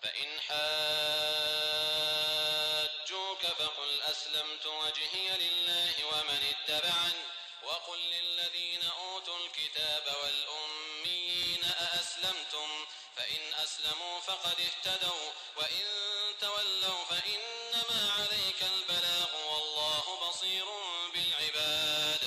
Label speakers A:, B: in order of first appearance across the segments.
A: فإن حاجوك فقل أسلمت وجهي لله ومن اتبعني وقل للذين أوتوا الكتاب والأميين أأسلمتم فإن أسلموا فقد اهتدوا وإن تولوا فإنما عليك البلاغ والله بصير بالعباد.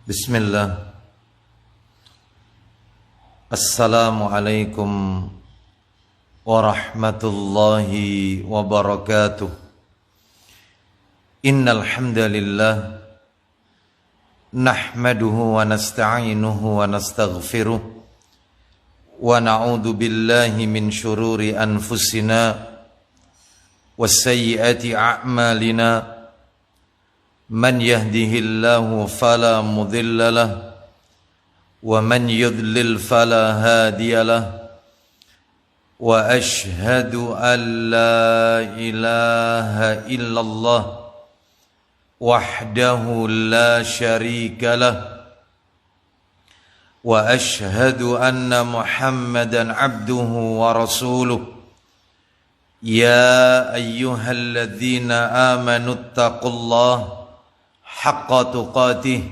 B: Bismillah. Assalamualaikum warahmatullahi wabarakatuh. Innal hamdalillah nahmaduhu wa nasta'inuhu wa nastaghfiruh wa na'udzu billahi min shururi anfusina was sayyiati a'malina. Man yahdihillahu fala mudilla lah wa man yudlil fala hadiya lah wa ashhadu an la ilaha illallah wahdahu la syarika lah wa ashhadu anna Muhammadan abduhu wa rasuluh. Ya ayyuhalladzina amanu ittaqullaha haqqa tuqatih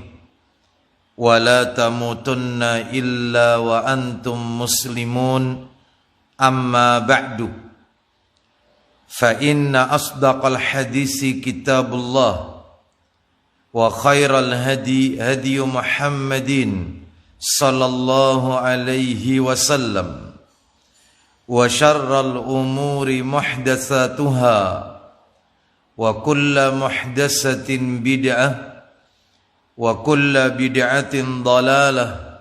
B: wa la tamutunna illa wa antum muslimun amma ba'du fa inna asdaqal hadisi kitabullah wa khairal hadi hadi Muhammadin sallallahu alaihi wasallam wa syarral umuri muhdatsatuha wa kulla muhdatsatin bid'ah wa kulla bid'atin dhalalah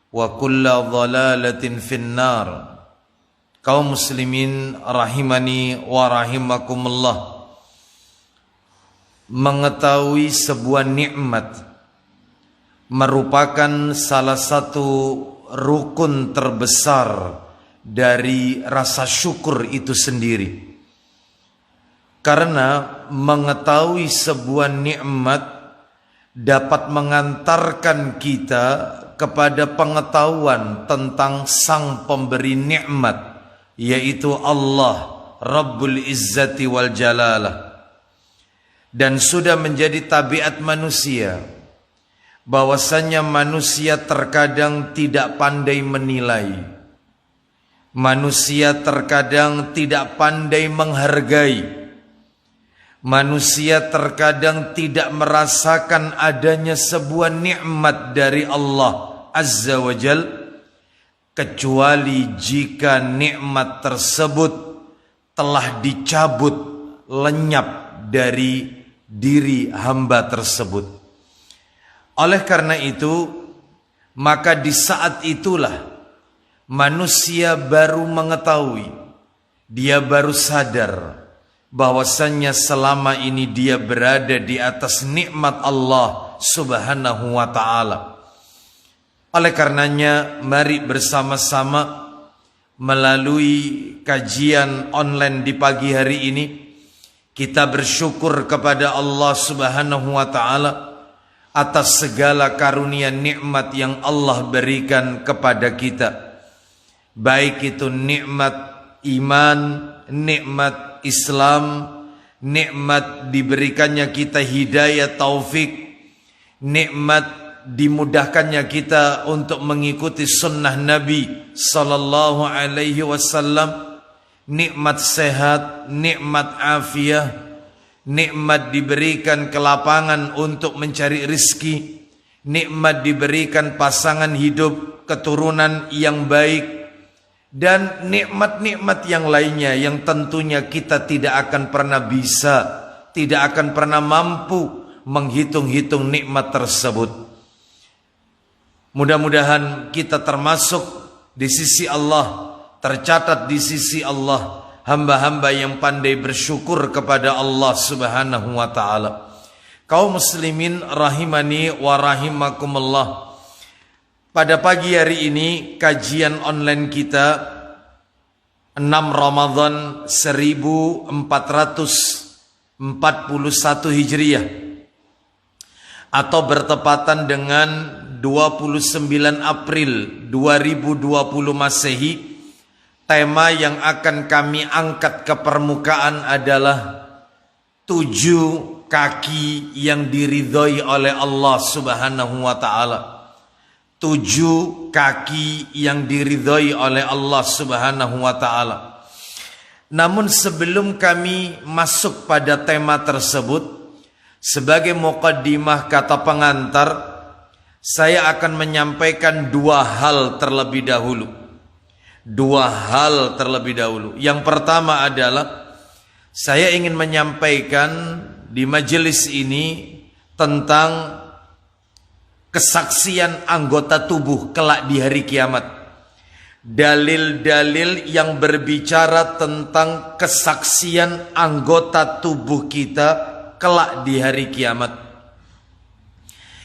B: wa kulla dhalalatin finnar. Kaum muslimin rahimani wa rahimakumullah, mengetahui sebuah nikmat merupakan salah satu rukun terbesar dari rasa syukur itu sendiri. Karena mengetahui sebuah nikmat dapat mengantarkan kita kepada pengetahuan tentang sang pemberi nikmat, yaitu Allah Rabbul Izzati wal Jalalah. Dan sudah menjadi tabiat manusia bahwasanya manusia terkadang tidak pandai menilai, manusia terkadang tidak pandai menghargai, manusia terkadang tidak merasakan adanya sebuah nikmat dari Allah Azza wa Jal, kecuali jika nikmat tersebut telah dicabut, lenyap dari diri hamba tersebut. Oleh karena itu, maka di saat itulah manusia baru mengetahui, dia baru sadar bahwasannya selama ini dia berada di atas nikmat Allah Subhanahu wa ta'ala. Oleh karenanya, mari bersama-sama melalui kajian online di pagi hari ini kita bersyukur kepada Allah Subhanahu wa ta'ala atas segala karunia nikmat yang Allah berikan kepada kita, baik itu nikmat iman, nikmat Islam, nikmat diberikannya kita hidayah taufik, nikmat dimudahkannya kita untuk mengikuti sunnah Nabi sallallahu alaihi wasallam, nikmat sehat, nikmat afiah, nikmat diberikan kelapangan untuk mencari rizki, nikmat diberikan pasangan hidup, keturunan yang baik, dan nikmat-nikmat yang lainnya yang tentunya kita tidak akan pernah bisa, tidak akan pernah mampu menghitung-hitung nikmat tersebut. Mudah-mudahan kita termasuk di sisi Allah, tercatat di sisi Allah, hamba-hamba yang pandai bersyukur kepada Allah Subhanahu wa ta'ala. Kaum muslimin rahimani wa rahimakumullah, Pada pagi hari ini kajian online kita 6 Ramadan 1441 Hijriah atau bertepatan dengan 29 April 2020 Masehi. Tema yang akan kami angkat ke permukaan adalah 7 kaki yang diridhoi oleh Allah Subhanahu wa taala. 7 kaki yang diridhoi oleh Allah Subhanahu wa taala. Namun sebelum kami masuk pada tema tersebut, sebagai muqaddimah kata pengantar, saya akan menyampaikan 2 hal terlebih dahulu. 2 hal terlebih dahulu. Yang pertama adalah saya ingin menyampaikan di majelis ini tentang kesaksian anggota tubuh kelak di hari kiamat. Dalil-dalil yang berbicara tentang kesaksian anggota tubuh kita kelak di hari kiamat.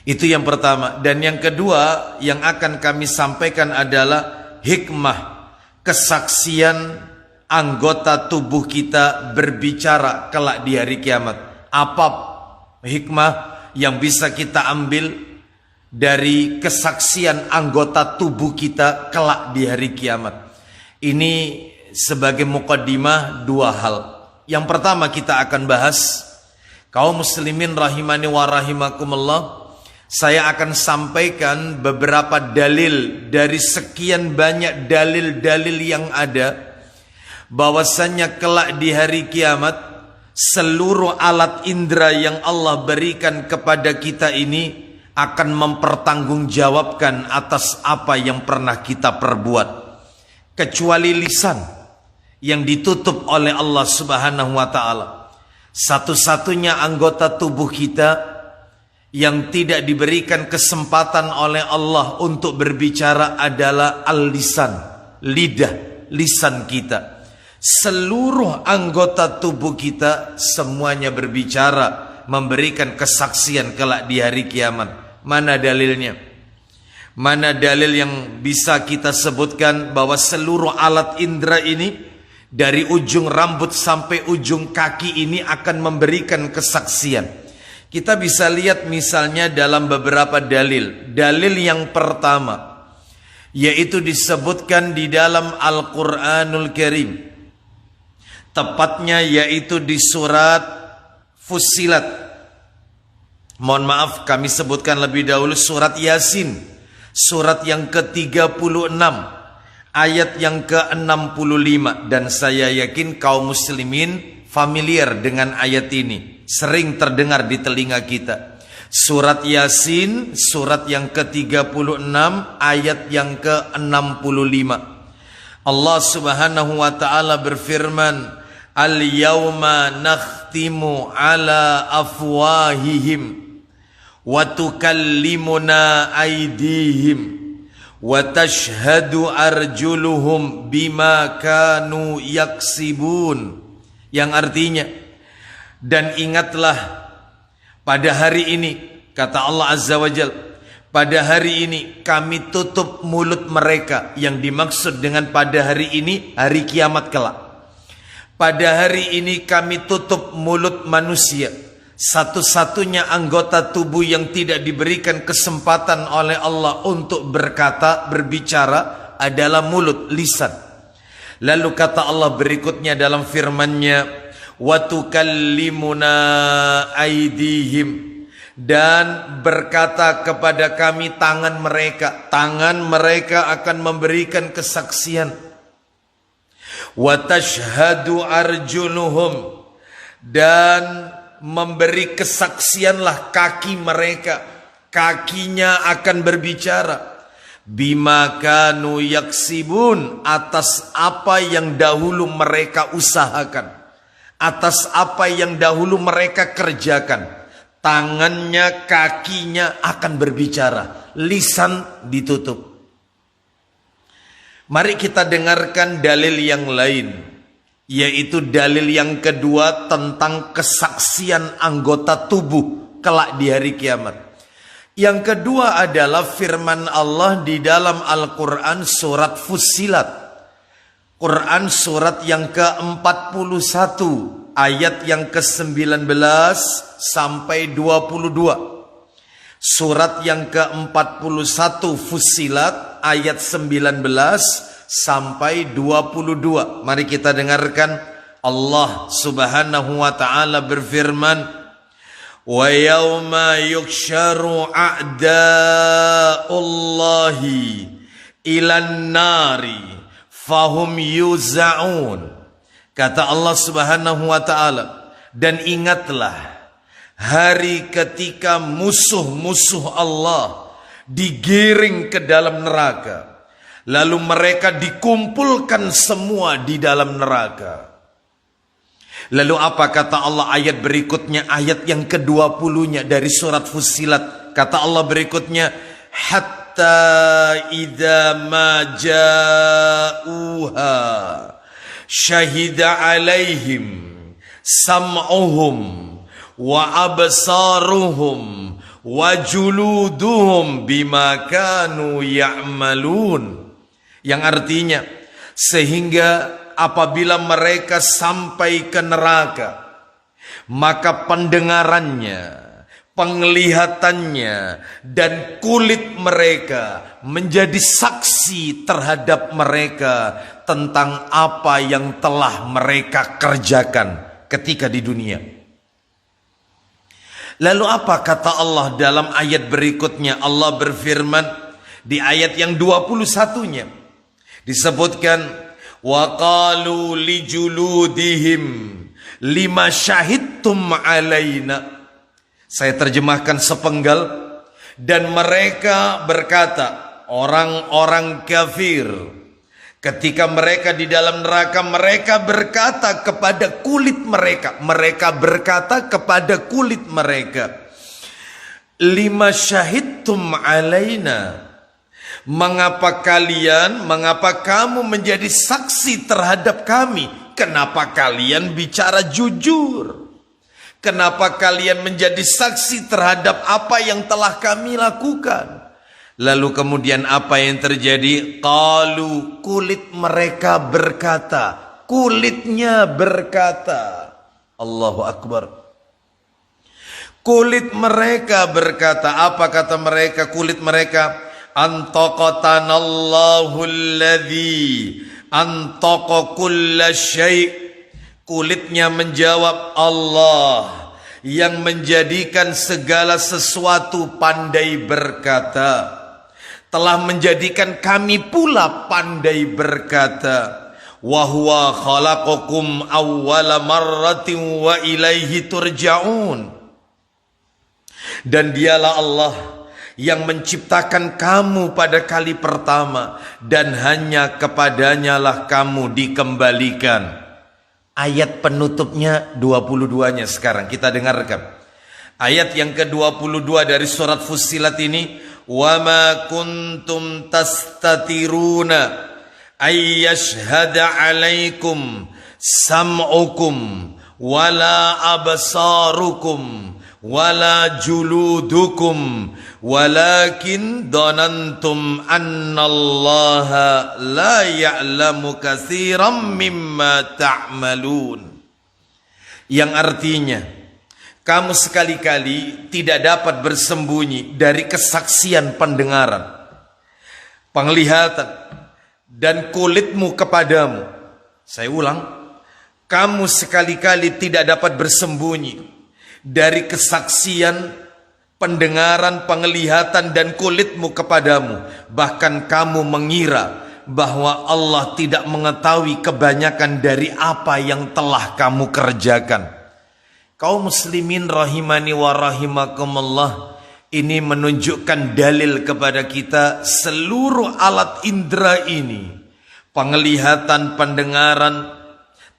B: Itu yang pertama. Dan yang kedua yang akan kami sampaikan adalah hikmah kesaksian anggota tubuh kita berbicara kelak di hari kiamat. Apa hikmah yang bisa kita ambil dari kesaksian anggota tubuh kita kelak di hari kiamat? Ini sebagai muqaddimah 2 hal. Yang pertama kita akan bahas, kaum muslimin rahimani wa rahimakumullah, saya akan sampaikan beberapa dalil dari sekian banyak dalil-dalil yang ada, bahwasannya kelak di hari kiamat seluruh alat indera yang Allah berikan kepada kita ini akan mempertanggungjawabkan atas apa yang pernah kita perbuat, kecuali lisan yang ditutup oleh Allah Subhanahu wa taala. Satu-satunya anggota tubuh kita yang tidak diberikan kesempatan oleh Allah untuk berbicara adalah al-lisan, lidah, lisan kita. Seluruh anggota tubuh kita semuanya berbicara, memberikan kesaksian kelak di hari kiamat. Mana dalilnya? Mana dalil yang bisa kita sebutkan bahwa seluruh alat indera ini dari ujung rambut sampai ujung kaki ini akan memberikan kesaksian? Kita bisa lihat misalnya dalam beberapa dalil. Dalil yang pertama yaitu disebutkan di dalam Al-Quranul Karim, tepatnya yaitu di surat Fussilat. Mohon maaf, kami sebutkan lebih dahulu surat Yasin, surat yang ke-36, ayat yang ke-65. Dan saya yakin kaum muslimin familiar dengan ayat ini, sering terdengar di telinga kita. Surat Yasin, surat yang ke-36, ayat yang ke-65. Allah Subhanahu wa ta'ala berfirman, Al-yawma nakhtimu ala afwahihim wa tukallimuna aydihim wa tashhadu arjuluhum bima kanu yaksibun. Yang artinya, dan ingatlah pada hari ini, kata Allah Azza wa Jal, pada hari ini kami tutup mulut mereka. Yang dimaksud dengan pada hari ini, hari kiamat kelak. Pada hari ini kami tutup mulut manusia. Satu-satunya anggota tubuh yang tidak diberikan kesempatan oleh Allah untuk berkata, berbicara adalah mulut, lisan. Lalu kata Allah berikutnya dalam firman-Nya, wa tukallimuna aydihim, dan berkata kepada kami tangan mereka. Tangan mereka akan memberikan kesaksian. Wa tashhadu arjuluhum, dan memberi kesaksianlah kaki mereka. Kakinya akan berbicara. Bima kanu yaksibun, atas apa yang dahulu mereka usahakan, atas apa yang dahulu mereka kerjakan. Tangannya, kakinya akan berbicara, lisan ditutup. Mari kita dengarkan dalil yang lain, yaitu dalil yang kedua tentang kesaksian anggota tubuh kelak di hari kiamat. Yang kedua adalah firman Allah di dalam Al-Quran surat Fussilat. Quran surat yang ke-41 ayat yang ke-19 sampai 22. Surat yang ke-41 Fussilat ayat 19 sampai 22. Mari kita dengarkan. Allah Subhanahu wa taala berfirman, "Wa yauma yuksharu a'da'ullahi ilan nari fahum yuza'un." Kata Allah Subhanahu wa taala, dan ingatlah hari ketika musuh-musuh Allah digiring ke dalam neraka, lalu mereka dikumpulkan semua di dalam neraka. Lalu apa kata Allah ayat berikutnya, ayat yang ke-20-nya dari surat Fussilat. Kata Allah berikutnya, hatta idza ma ja'uha syahida alaihim sam'uhum wa absaruhum wa juluduhum bima kanu ya'malun. Yang artinya, sehingga apabila mereka sampai ke neraka, maka pendengarannya, penglihatannya, dan kulit mereka menjadi saksi terhadap mereka tentang apa yang telah mereka kerjakan ketika di dunia. Lalu apa kata Allah dalam ayat berikutnya? Allah berfirman di ayat yang 21-nya disebutkan, wa qalu li juludihim lima syahidtum alaina. Saya terjemahkan sepenggal. Dan mereka berkata, orang-orang kafir, ketika mereka di dalam neraka, mereka berkata kepada kulit mereka, lima syahidtum alaina, mengapa kamu menjadi saksi terhadap kami? Kenapa kalian bicara jujur? Kenapa kalian menjadi saksi terhadap apa yang telah kami lakukan? Lalu kemudian apa yang terjadi? Qalu, kulit mereka berkata, kulitnya berkata, Allahu Akbar. Kulit mereka berkata, apa kata mereka? Kulit mereka, antaqatanallahu alladhi antaqa kulla syai'. Kulitnya menjawab, Allah yang menjadikan segala sesuatu pandai berkata, telah menjadikan kami pula pandai berkata. Wa huwa khalaqakum awwala marratin wa ilaihi turja'un. Dan dialah Allah yang menciptakan kamu pada kali pertama, dan hanya kepadanya lah kamu dikembalikan. Ayat penutupnya 22-nya sekarang kita dengarkan. Ayat yang ke-22 dari surat Fussilat ini, wa ma kuntum tastatiruna ay yashhada alaikum sam'ukum wala absarukum wala juludukum walakin dhanantum annallaha la ya'lamu katsiran mimma ta'malun. Yang artinya, kamu sekali-kali tidak dapat bersembunyi dari kesaksian pendengaran, penglihatan, dan kulitmu kepadamu. Saya ulang, kamu sekali-kali tidak dapat bersembunyi dari kesaksian, pendengaran, penglihatan, dan kulitmu kepadamu. Bahkan kamu mengira bahwa Allah tidak mengetahui kebanyakan dari apa yang telah kamu kerjakan. Kaum muslimin rahimani wa rahimakumullah, ini menunjukkan dalil kepada kita seluruh alat indera ini, penglihatan, pendengaran,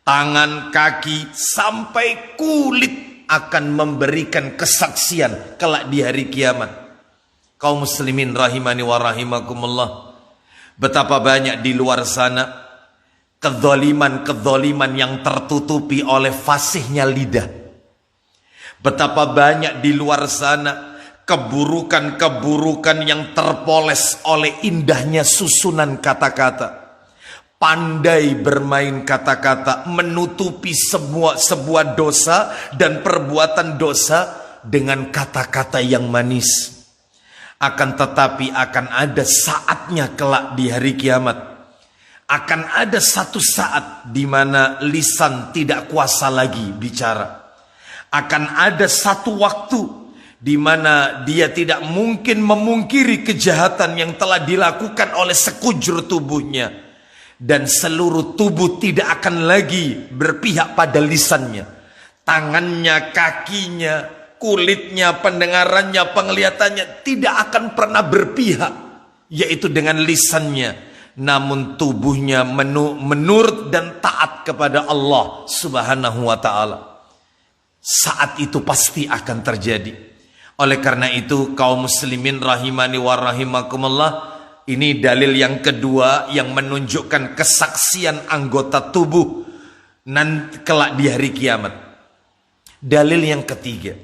B: tangan, kaki, sampai kulit, akan memberikan kesaksian kelak di hari kiamat. Kaum muslimin rahimani wa rahimakumullah, betapa banyak di luar sana kezaliman yang tertutupi oleh fasihnya lidah. Betapa banyak di luar sana keburukan-keburukan yang terpoles oleh indahnya susunan kata-kata. Pandai bermain kata-kata, menutupi sebuah dosa dan perbuatan dosa dengan kata-kata yang manis. Akan tetapi akan ada saatnya kelak di hari kiamat. Akan ada satu saat di mana lisan tidak kuasa lagi bicara. Akan ada satu waktu di mana dia tidak mungkin memungkiri kejahatan yang telah dilakukan oleh sekujur tubuhnya. Dan seluruh tubuh tidak akan lagi berpihak pada lisannya. Tangannya, kakinya, kulitnya, pendengarannya, penglihatannya tidak akan pernah berpihak, yaitu dengan lisannya. Namun tubuhnya menurut dan taat kepada Allah Subhanahu wa ta'ala. Saat itu pasti akan terjadi. Oleh karena itu kaum muslimin rahimani wa rahimakumullah, ini dalil yang kedua yang menunjukkan kesaksian anggota tubuh nanti kelak di hari kiamat. Dalil yang ketiga.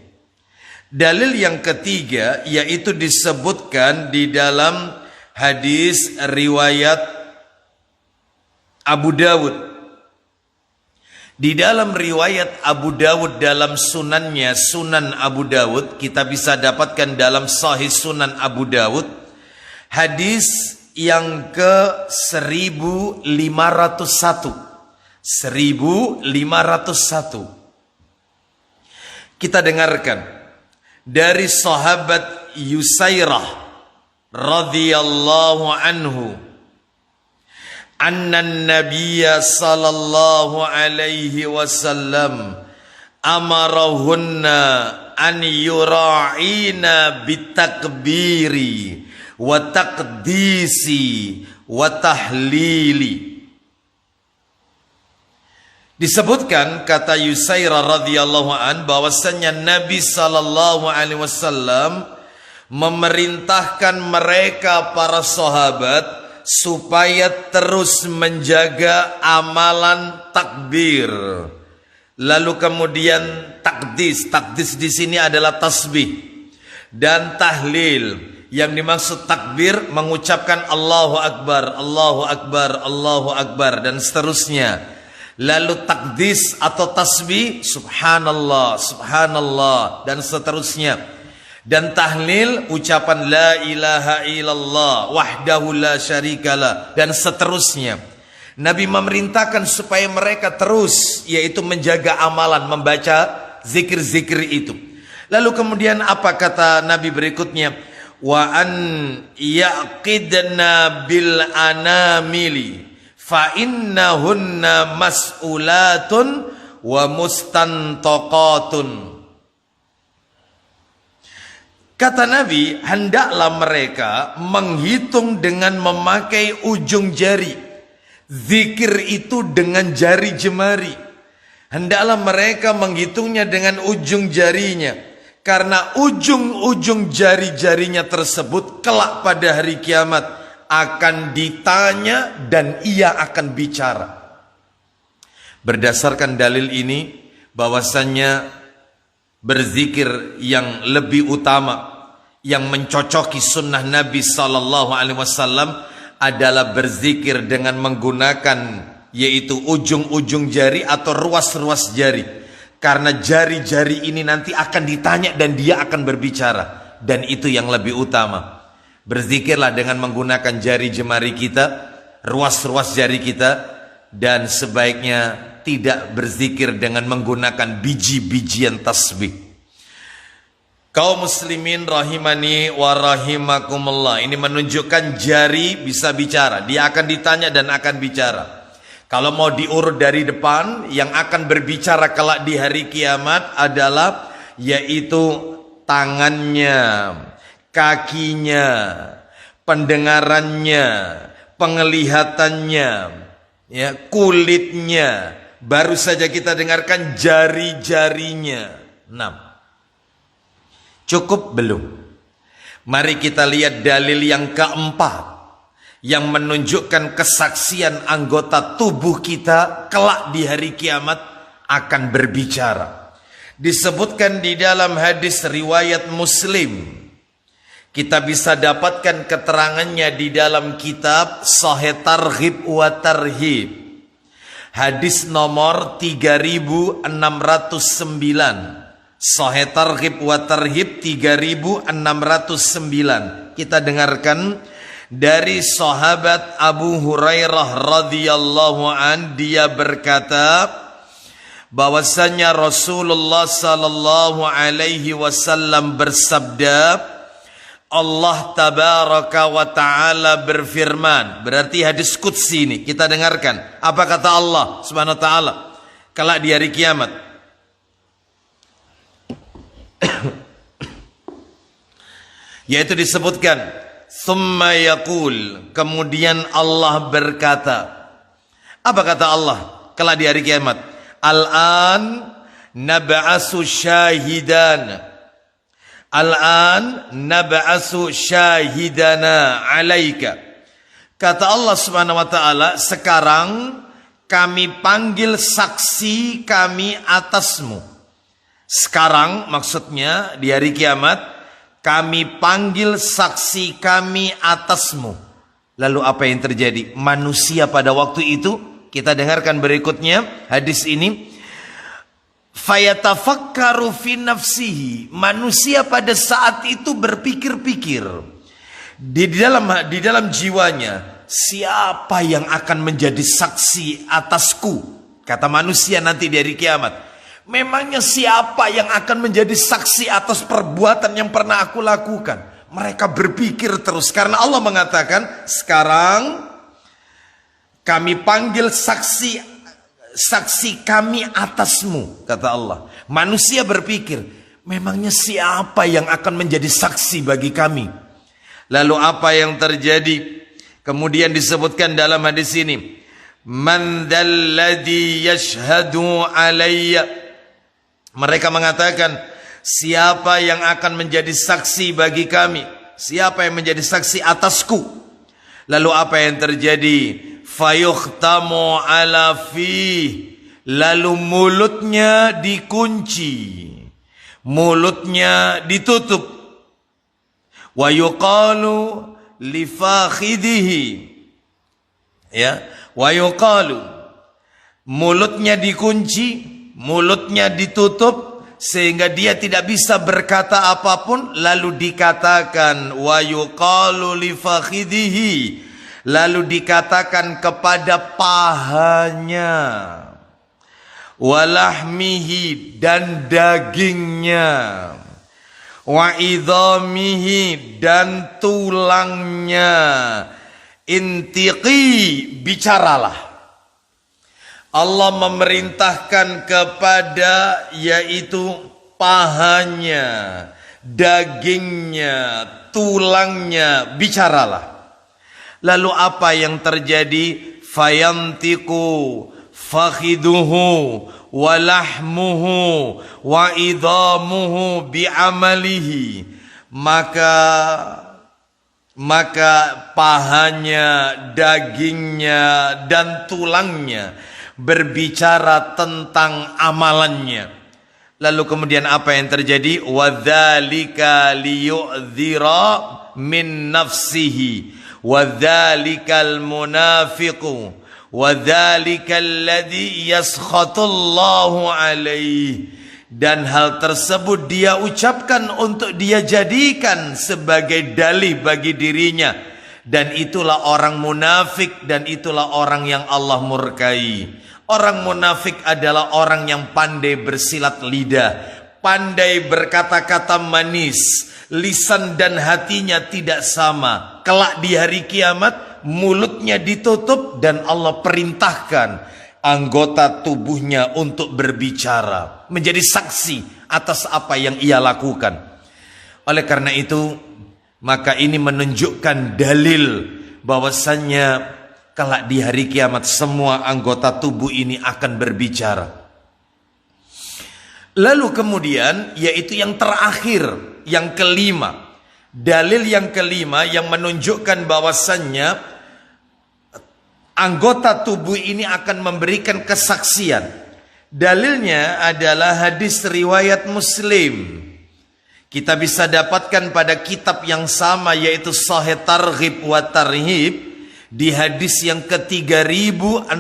B: Dalil yang ketiga yaitu disebutkan di dalam hadis riwayat Abu Dawud. Di dalam riwayat Abu Dawud dalam sunannya, Sunan Abu Dawud, kita bisa dapatkan dalam Sahih Sunan Abu Dawud, hadis yang ke 1501. 1501. Kita dengarkan dari sahabat Yusairah radhiyallahu anhu, anna nabiyya sallallahu alaihi wasallam amarahunna an yura'ina bitakbiri wa taqdisi wa tahlili. Disebutkan kata Yusairah radhiyallahu an bahwasanya Nabi sallallahu alaihi wasallam memerintahkan mereka para sahabat supaya terus menjaga amalan takbir. Lalu kemudian takdis. Takdis di sini adalah tasbih dan tahlil. Yang dimaksud takbir mengucapkan Allahu Akbar, Allahu Akbar, Allahu Akbar dan seterusnya. Lalu takdis atau tasbih subhanallah, subhanallah dan seterusnya. Dan tahlil ucapan la ilaha illallah wahdahu la syarikalah dan seterusnya. Nabi memerintahkan supaya mereka terus yaitu menjaga amalan, membaca zikir-zikir itu. Lalu kemudian apa kata Nabi berikutnya? Wa an yaqidna bil anamili fa innahunna mas'ulatun wa mustantaqatun. Kata Nabi, hendaklah mereka menghitung dengan memakai ujung jari. Zikir itu dengan jari jemari. Hendaklah mereka menghitungnya dengan ujung jarinya. Karena ujung-ujung jari-jarinya tersebut kelak pada hari kiamat akan ditanya dan ia akan bicara. Berdasarkan dalil ini bahwasannya berzikir yang lebih utama, yang mencocoki sunnah Nabi Sallallahu Alaihi Wasallam adalah berzikir dengan menggunakan yaitu ujung-ujung jari atau ruas-ruas jari. Karena jari-jari ini nanti akan ditanya dan dia akan berbicara. Dan itu yang lebih utama. Berzikirlah dengan menggunakan jari jemari kita, ruas-ruas jari kita, dan sebaiknya tidak berzikir dengan menggunakan biji-bijian tasbih. Kaum muslimin rahimani wa rahimakumullah, ini menunjukkan jari bisa bicara. Dia akan ditanya dan akan bicara. Kalau mau diurut dari depan, yang akan berbicara kelak di hari kiamat adalah yaitu tangannya, kakinya, pendengarannya, penglihatannya, ya, kulitnya. Baru saja kita dengarkan jari-jarinya. 6. Cukup belum? Mari kita lihat dalil yang keempat yang menunjukkan kesaksian anggota tubuh kita kelak di hari kiamat akan berbicara. Disebutkan di dalam hadis riwayat Muslim Kita bisa dapatkan keterangannya di dalam kitab Sahih Targhib wa Tarhib. Hadis nomor 3609. Sahih Targhib wa Tarhib 3609. Kita dengarkan dari sahabat Abu Hurairah radhiyallahu an, dia berkata bahwasanya Rasulullah sallallahu alaihi wasallam bersabda, Allah tabaraka wa ta'ala berfirman. Berarti hadis qudsi ini kita dengarkan. Apa kata Allah subhanahu wa ta'ala kelak di hari kiamat? Yaitu disebutkan, thumma yaqul, kemudian Allah berkata. Apa kata Allah kelak di hari kiamat? Al-an nab'asu syahidan. Al-an nab'asu syahidana alaika. Kata Allah subhanahu wa ta'ala, sekarang kami panggil saksi kami atasmu. Sekarang maksudnya di hari kiamat, kami panggil saksi kami atasmu. Lalu apa yang terjadi? Manusia pada waktu itu, kita dengarkan berikutnya hadis ini. Fayatafakkaru fi nafsihi. Manusia pada saat itu berpikir-pikir di dalam jiwanya, siapa yang akan menjadi saksi atasku? Kata manusia nanti di hari kiamat, memangnya siapa yang akan menjadi saksi atas perbuatan yang pernah aku lakukan? Mereka berpikir terus karena Allah mengatakan, sekarang kami panggil saksi kami atasmu, kata Allah. Manusia berpikir, memangnya siapa yang akan menjadi saksi bagi kami? Lalu apa yang terjadi? Kemudian disebutkan dalam hadis ini, man dzalladzi yashhadu alayya. Mereka mengatakan, siapa yang akan menjadi saksi bagi kami? Siapa yang menjadi saksi atasku? Lalu apa yang terjadi? Fayukhtamu ala fi, lalu mulutnya dikunci, mulutnya ditutup. Wa yuqalu li fakhidihi, ya, wa yuqalu, mulutnya dikunci, mulutnya ditutup sehingga dia tidak bisa berkata apapun. Lalu dikatakan wa yuqalu li fakhidihi, lalu dikatakan kepada pahanya, walahmihi, dan dagingnya, wa idhamihi, dan tulangnya, intiqi, bicaralah. Allah memerintahkan kepada yaitu pahanya, dagingnya, tulangnya, bicaralah. Lalu apa yang terjadi? Fayantiku fakhiduhu walahmuhu wa idhamuhu bi'amalihi. Maka pahanya, dagingnya, dan tulangnya berbicara tentang amalannya. Lalu kemudian apa yang terjadi? Wadzalika liyu'dzira min nafsihi wadzalikal munafiqu wadzalikal ladzi yaskhatullahu alaihi. Dan hal tersebut dia ucapkan untuk dia jadikan sebagai dalih bagi dirinya. Dan itulah orang munafik, dan itulah orang yang Allah murkai. Orang munafik adalah orang yang pandai bersilat lidah, pandai berkata-kata manis, lisan dan hatinya tidak sama. Kelak di hari kiamat mulutnya ditutup dan Allah perintahkan anggota tubuhnya untuk berbicara, menjadi saksi atas apa yang ia lakukan. Oleh karena itu, maka ini menunjukkan dalil bahwasannya kelak di hari kiamat semua anggota tubuh ini akan berbicara. Lalu kemudian yaitu yang terakhir, yang kelima. Dalil yang kelima yang menunjukkan bahwasannya anggota tubuh ini akan memberikan kesaksian. Dalilnya adalah hadis riwayat Muslim Kita bisa dapatkan pada kitab yang sama, yaitu Sahih Targhib wa Tarhib, di hadis yang ke-3612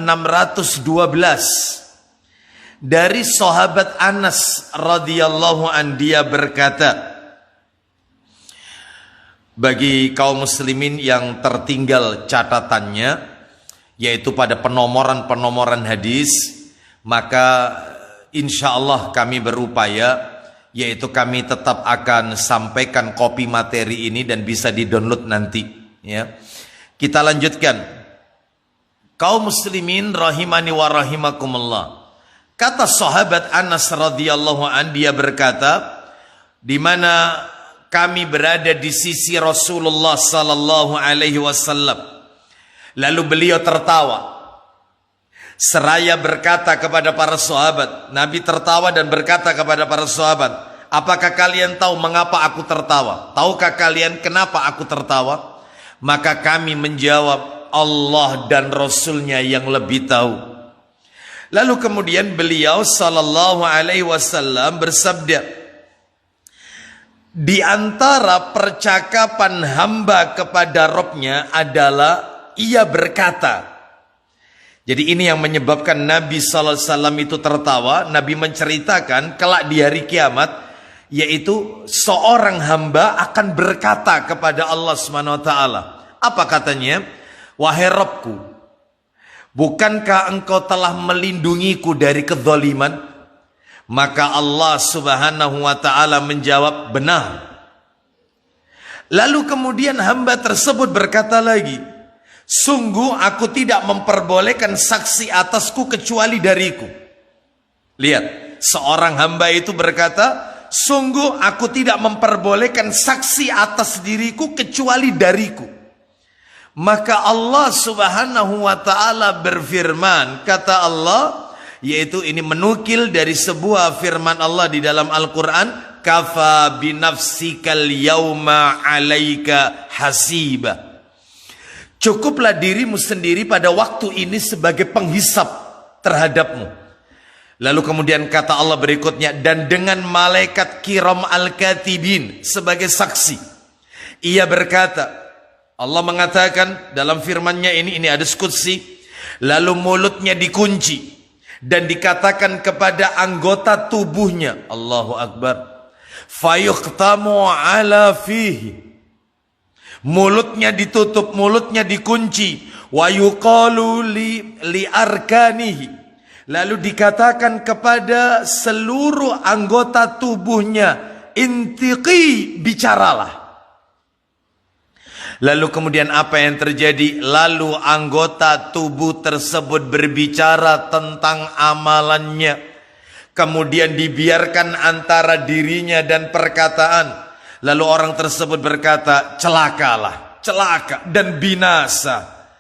B: dari sahabat Anas radhiyallahu an, dia berkata, bagi kaum muslimin yang tertinggal catatannya, yaitu pada penomoran hadis, maka insya Allah kami berupaya, yaitu kami tetap akan sampaikan kopi materi ini dan bisa di-download nanti, ya. Kita lanjutkan. Kaum muslimin rahimani wa rahimakumullah. Kata sahabat Anas radhiyallahu an, dia berkata, di mana kami berada di sisi Rasulullah sallallahu alaihi wasallam. Lalu beliau tertawa seraya berkata kepada para sahabat. Nabi tertawa dan berkata kepada para sahabat, apakah kalian tahu mengapa aku tertawa? Tahukah kalian kenapa aku tertawa? Maka kami menjawab, Allah dan Rasulnya yang lebih tahu. Lalu kemudian beliau sallallahu alaihi wasallam bersabda, di antara percakapan hamba kepada Robnya adalah ia berkata. Jadi ini yang menyebabkan Nabi sallallahu alaihi wasallam itu tertawa. Nabi menceritakan kelak di hari kiamat, yaitu seorang hamba akan berkata kepada Allah Subhanahu wa taala. Apa katanya? Wahai Rabbku, bukankah engkau telah melindungiku dari kezaliman? Maka Allah Subhanahu wa taala menjawab, benar. Lalu kemudian hamba tersebut berkata lagi, sungguh aku tidak memperbolehkan saksi atasku kecuali dariku. Lihat, seorang hamba itu berkata, sungguh aku tidak memperbolehkan saksi atas diriku kecuali dariku. Maka Allah Subhanahu wa taala berfirman, kata Allah, yaitu ini menukil dari sebuah firman Allah di dalam Al-Quran, kafa binafsikal yauma alaika hasiba. Cukuplah dirimu sendiri pada waktu ini sebagai penghisap terhadapmu. Lalu kemudian kata Allah berikutnya, dan dengan malaikat kiram al-katibin sebagai saksi. Ia berkata, Allah mengatakan dalam firman-Nya ini hadis qudsi, lalu mulutnya dikunci dan dikatakan kepada anggota tubuhnya, Allahu Akbar, fayuqtamu ala fihi, mulutnya ditutup, mulutnya dikunci, wa yuqalu li arkanihi, lalu dikatakan kepada seluruh anggota tubuhnya, intiqi, bicaralah. Lalu kemudian apa yang terjadi? Lalu anggota tubuh tersebut berbicara tentang amalannya. Kemudian dibiarkan antara dirinya dan perkataan. Lalu orang tersebut berkata, celakalah, celaka dan binasa.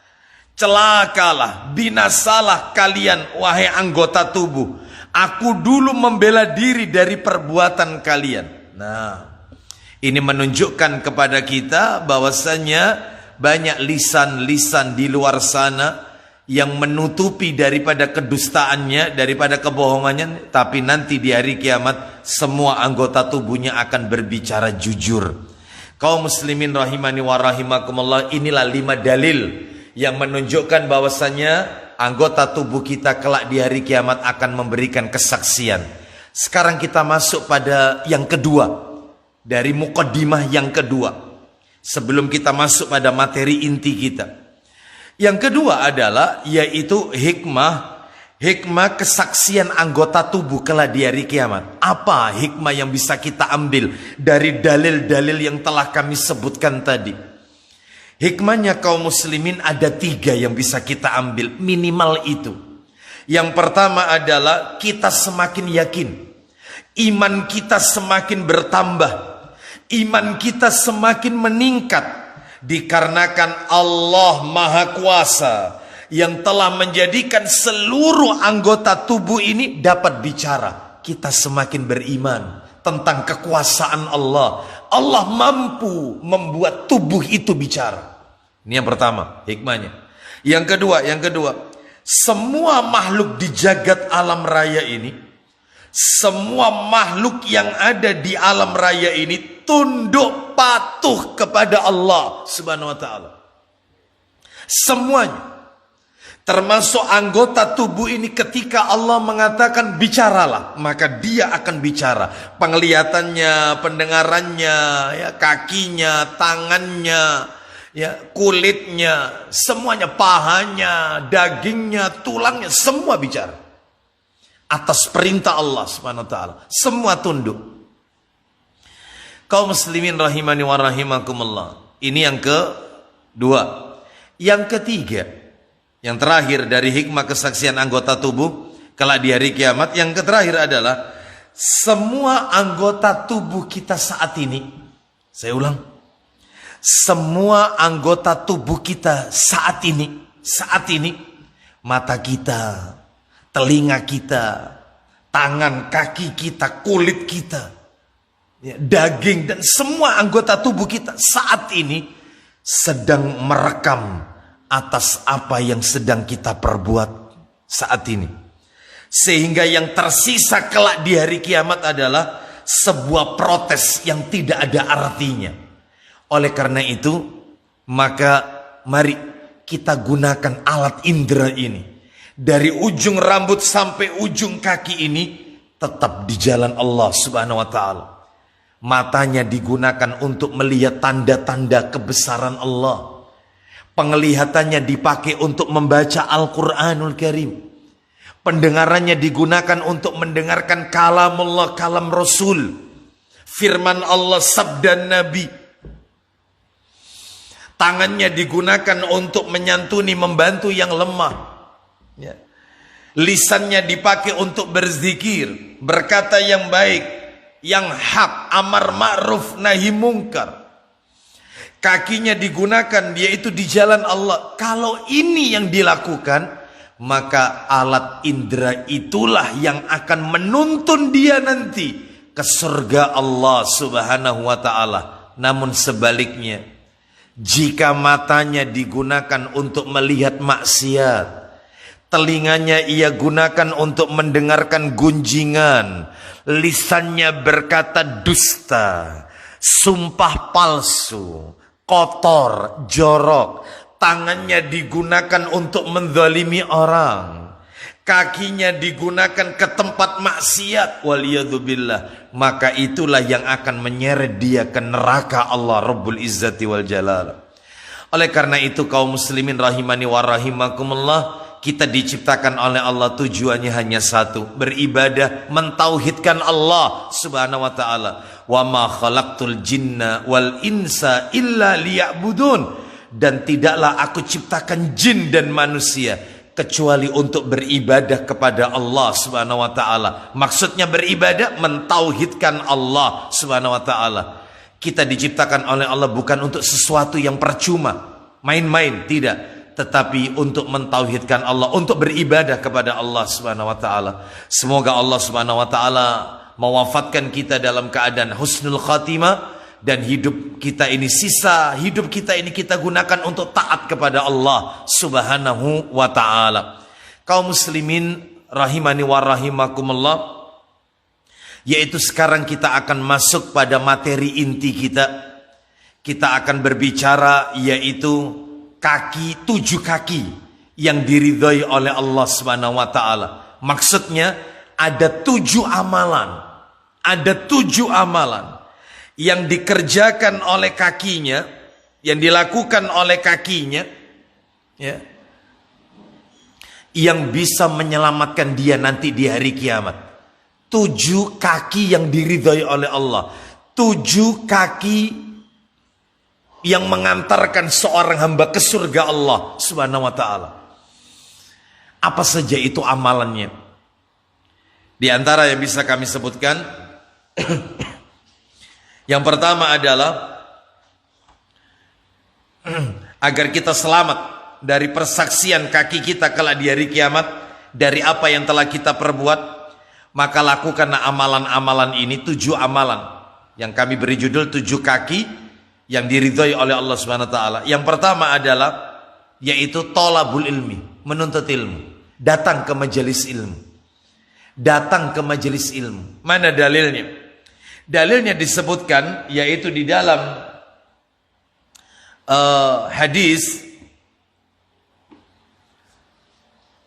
B: Celakalah, binasalah kalian wahai anggota tubuh. Aku dulu membela diri dari perbuatan kalian. Nah, ini menunjukkan kepada kita bahwasanya banyak lisan-lisan di luar sana yang menutupi daripada kedustaannya, daripada kebohongannya, tapi nanti di hari kiamat semua anggota tubuhnya akan berbicara jujur. Kaum muslimin rahimani wa rahimakumullah, inilah 5 dalil yang menunjukkan bahwasanya anggota tubuh kita kelak di hari kiamat akan memberikan kesaksian. Sekarang kita masuk pada yang kedua. Dari mukaddimah yang kedua, sebelum kita masuk pada materi inti kita. Yang kedua adalah yaitu hikmah kesaksian anggota tubuh kelak di hari kiamat. Apa hikmah yang bisa kita ambil dari dalil-dalil yang telah kami sebutkan tadi? Hikmahnya kaum muslimin ada 3 yang bisa kita ambil, minimal itu. Yang pertama adalah kita semakin yakin, iman kita semakin bertambah, iman kita semakin meningkat, dikarenakan Allah Maha Kuasa yang telah menjadikan seluruh anggota tubuh ini dapat bicara. Kita semakin beriman tentang kekuasaan Allah. Allah mampu membuat tubuh itu bicara. Ini yang pertama, hikmahnya. Yang kedua, semua makhluk di jagat alam raya ini Semua makhluk yang ada di alam raya ini tunduk patuh kepada Allah Subhanahu wa ta'ala. Semuanya. Termasuk anggota tubuh ini, ketika Allah mengatakan bicaralah, maka dia akan bicara. Penglihatannya, pendengarannya, ya, kakinya, tangannya, ya, kulitnya, semuanya, pahanya, dagingnya, tulangnya, semua bicara. Atas perintah Allah Subhanahu wa ta'ala. Semua tunduk. Kaum muslimin rahimani wa rahimakumullah. Ini yang kedua. Yang ketiga, yang terakhir dari hikmah kesaksian anggota tubuh kelak di hari kiamat, yang terakhir adalah semua anggota tubuh kita saat ini, saya ulang, semua anggota tubuh kita saat ini, mata kita, telinga kita, tangan, kaki kita, kulit kita, ya, daging dan semua anggota tubuh kita saat ini sedang merekam atas apa yang sedang kita perbuat saat ini. Sehingga yang tersisa kelak di hari kiamat adalah sebuah protes yang tidak ada artinya. Oleh karena itu, maka mari kita gunakan alat indera ini. Dari ujung rambut sampai ujung kaki ini tetap di jalan Allah Subhanahu wa ta'ala. Matanya digunakan untuk melihat tanda-tanda kebesaran Allah. Penglihatannya dipakai untuk membaca Al-Quranul Karim. Pendengarannya digunakan untuk mendengarkan kalamullah, kalam Rasul, firman Allah, sabda Nabi. Tangannya digunakan untuk menyantuni, membantu yang lemah. Ya. Lisannya dipakai untuk berzikir, berkata yang baik, yang hak, amar ma'ruf, nahi mungkar. Kakinya digunakan, yaitu di jalan Allah. Kalau ini yang dilakukan, maka alat indera itulah yang akan menuntun dia nanti ke surga Allah Subhanahu wa ta'ala. Namun sebaliknya, jika matanya digunakan untuk melihat maksiat, telinganya ia gunakan untuk mendengarkan gunjingan, lisannya berkata dusta, sumpah palsu, kotor, jorok, tangannya digunakan untuk menzalimi orang, kakinya digunakan ke tempat maksiat, waliyadzubillah, maka itulah yang akan menyeret dia ke neraka Allah Rabbul Izzati wal Jalal. Oleh karena itu kaum muslimin rahimani wa rahimakumullah, kita diciptakan oleh Allah tujuannya hanya satu, beribadah, mentauhidkan Allah Subhanahu wa ta'ala. Wa ma khalaqtul jinna wal insa illa liya'budun. Dan tidaklah aku ciptakan jin dan manusia kecuali untuk beribadah kepada Allah Subhanahu wa ta'ala. Maksudnya beribadah, mentauhidkan Allah Subhanahu wa ta'ala. Kita diciptakan oleh Allah bukan untuk sesuatu yang percuma, main-main, tidak, tetapi untuk mentauhidkan Allah, untuk beribadah kepada Allah Subhanahu wa ta'ala. Semoga Allah Subhanahu wa ta'ala mewafatkan kita dalam keadaan husnul khatimah, dan hidup kita ini, sisa hidup kita ini kita gunakan untuk taat kepada Allah Subhanahu wa ta'ala. Kaum muslimin rahimani wa rahimakumullah, yaitu sekarang kita akan masuk pada materi inti kita. Kita akan berbicara yaitu kaki, 7 kaki yang diridhai oleh Allah Subhanahu wa ta'ala. Maksudnya ada 7 amalan. Ada 7 amalan yang dikerjakan oleh kakinya, yang dilakukan oleh kakinya, ya, yang bisa menyelamatkan dia nanti di hari kiamat. 7 kaki yang diridhai oleh Allah. 7 kaki yang mengantarkan seorang hamba ke surga Allah Subhanahu wa ta'ala. Apa saja itu amalannya? Di antara yang bisa kami sebutkan, yang pertama adalah agar kita selamat dari persaksian kaki kita kelak di hari kiamat, dari apa yang telah kita perbuat, maka lakukanlah amalan-amalan ini. 7 amalan yang kami beri judul 7 kaki yang diridhai oleh Allah Subhanahu wa ta'ala. Yang pertama adalah yaitu thalabul ilmi, menuntut ilmu, datang ke majelis ilmu. datang ke majelis ilmu. Mana dalilnya? Dalilnya disebutkan yaitu di dalam hadis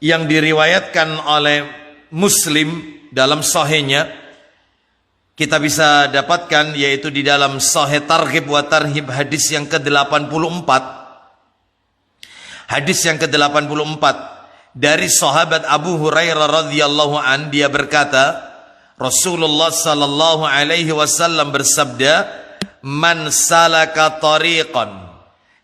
B: yang diriwayatkan oleh Muslim dalam sahihnya. Kita bisa dapatkan yaitu di dalam Sahih Targhib wa Tarhib hadis yang ke-84. Hadis yang ke-84 dari sahabat Abu Hurairah radhiyallahu an, dia berkata, Rasulullah sallallahu alaihi wasallam bersabda, "Man salaka tariqan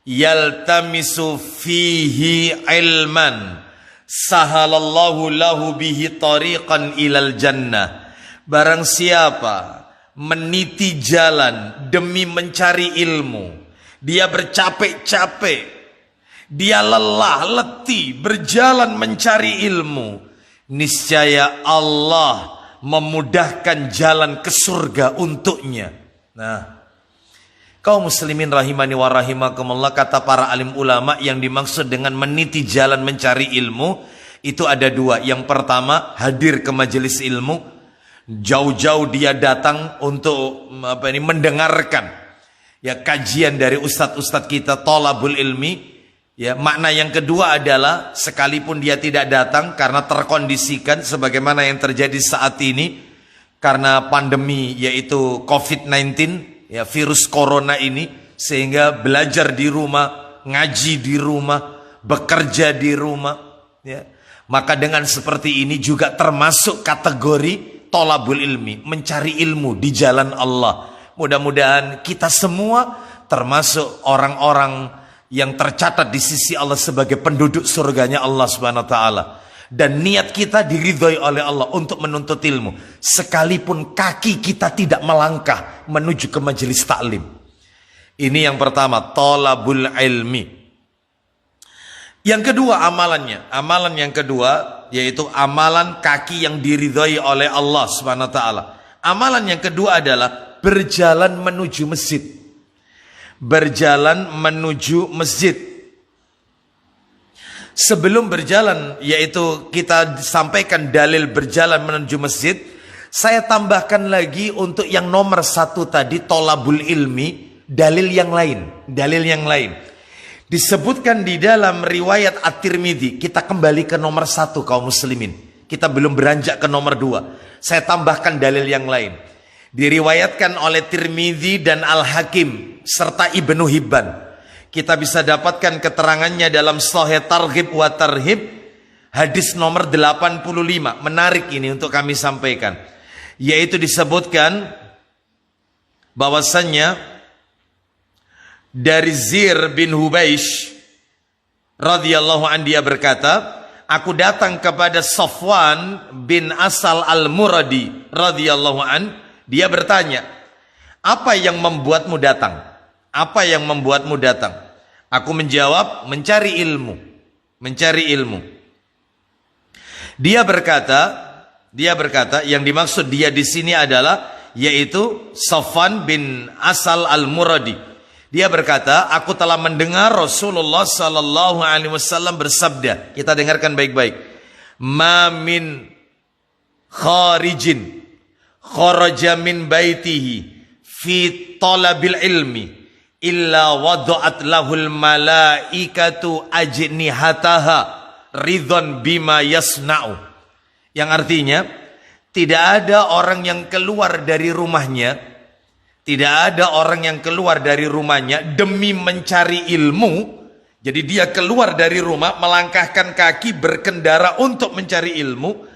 B: yaltamisu fihi ilman, sahalallahu lahu bihi tariqan ilal jannah." Barang siapa meniti jalan demi mencari ilmu, dia bercapek-capek, dia lelah, letih berjalan mencari ilmu, niscaya Allah memudahkan jalan ke surga untuknya. Nah, kaum muslimin rahimani wa rahimakumullah, kata para alim ulama, yang dimaksud dengan meniti jalan mencari ilmu itu ada dua. Yang pertama, hadir ke majelis ilmu. Jauh-jauh dia datang untuk mendengarkan ya kajian dari ustadz-ustadz kita, thalabul ilmi. Ya, makna yang kedua adalah sekalipun dia tidak datang karena terkondisikan sebagaimana yang terjadi saat ini karena pandemi yaitu COVID-19, ya virus corona ini, sehingga belajar di rumah, ngaji di rumah, bekerja di rumah, ya. Maka dengan seperti ini juga termasuk kategori thalabul ilmi, mencari ilmu di jalan Allah. Mudah-mudahan kita semua termasuk orang-orang yang tercatat di sisi Allah sebagai penduduk surganya Allah Subhanahu wa taala, dan niat kita diridhoi oleh Allah untuk menuntut ilmu sekalipun kaki kita tidak melangkah menuju ke majelis taklim. Ini yang pertama, thalabul ilmi. Yang kedua amalannya, amalan yang kedua yaitu amalan kaki yang diridhoi oleh Allah Subhanahu wa taala. Amalan yang kedua adalah berjalan menuju masjid. Berjalan menuju masjid. Sebelum berjalan, yaitu kita sampaikan dalil berjalan menuju masjid, saya tambahkan lagi untuk yang nomor satu tadi, thalabul ilmi, dalil yang lain. Dalil yang lain disebutkan di dalam riwayat At-Tirmidzi. Kita kembali ke nomor satu kaum muslimin. Kita belum beranjak ke nomor dua. Saya tambahkan dalil yang lain. Diriwayatkan oleh Tirmidzi dan Al-Hakim serta Ibnu Hibban. Kita bisa dapatkan keterangannya dalam Sahih Targhib wa Tarhib hadis nomor 85. Menarik ini untuk kami sampaikan. Yaitu disebutkan bahwasannya dari Zir bin Hubaish radhiyallahu an, dia berkata, aku datang kepada Safwan bin Asal al-Muradi radhiyallahu an. Dia bertanya, apa yang membuatmu datang? Apa yang membuatmu datang? Aku menjawab, mencari ilmu. Mencari ilmu. Dia berkata, yang dimaksud dia di sini adalah yaitu Safwan bin Asal al-Muradi. Dia berkata, aku telah mendengar Rasulullah sallallahu alaihi wasallam bersabda. Kita dengarkan baik-baik. Ma min kharijin kharaja min baitihi fi talabil ilmi illa wada'at lahul malaikatu ajnihataha ridhan bima yasna'u. Yang artinya, tidak ada orang yang keluar dari rumahnya, tidak ada orang yang keluar dari rumahnya demi mencari ilmu. Jadi dia keluar dari rumah, melangkahkan kaki, berkendara untuk mencari ilmu,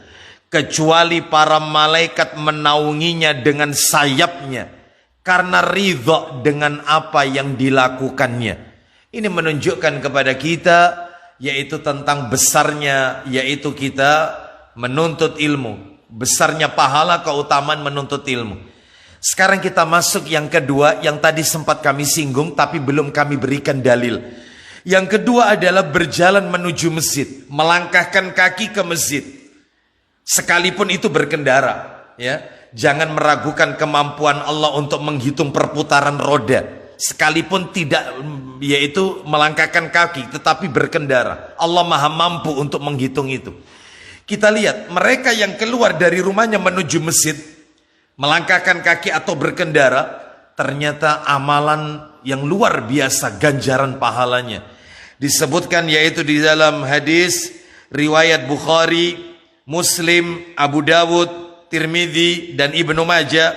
B: kecuali para malaikat menaunginya dengan sayapnya karena ridha dengan apa yang dilakukannya. Ini menunjukkan kepada kita yaitu tentang besarnya yaitu kita menuntut ilmu, besarnya pahala keutamaan menuntut ilmu. Sekarang kita masuk yang kedua, yang tadi sempat kami singgung tapi belum kami berikan dalil. Yang kedua adalah berjalan menuju masjid, melangkahkan kaki ke masjid. Sekalipun itu berkendara, ya. Jangan meragukan kemampuan Allah untuk menghitung perputaran roda. Sekalipun tidak yaitu melangkahkan kaki tetapi berkendara. Allah Maha mampu untuk menghitung itu. Kita lihat mereka yang keluar dari rumahnya menuju masjid, melangkahkan kaki atau berkendara, ternyata amalan yang luar biasa ganjaran pahalanya. Disebutkan yaitu di dalam hadis riwayat Bukhari, Muslim, Abu Dawud, Tirmidzi dan Ibnu Majah.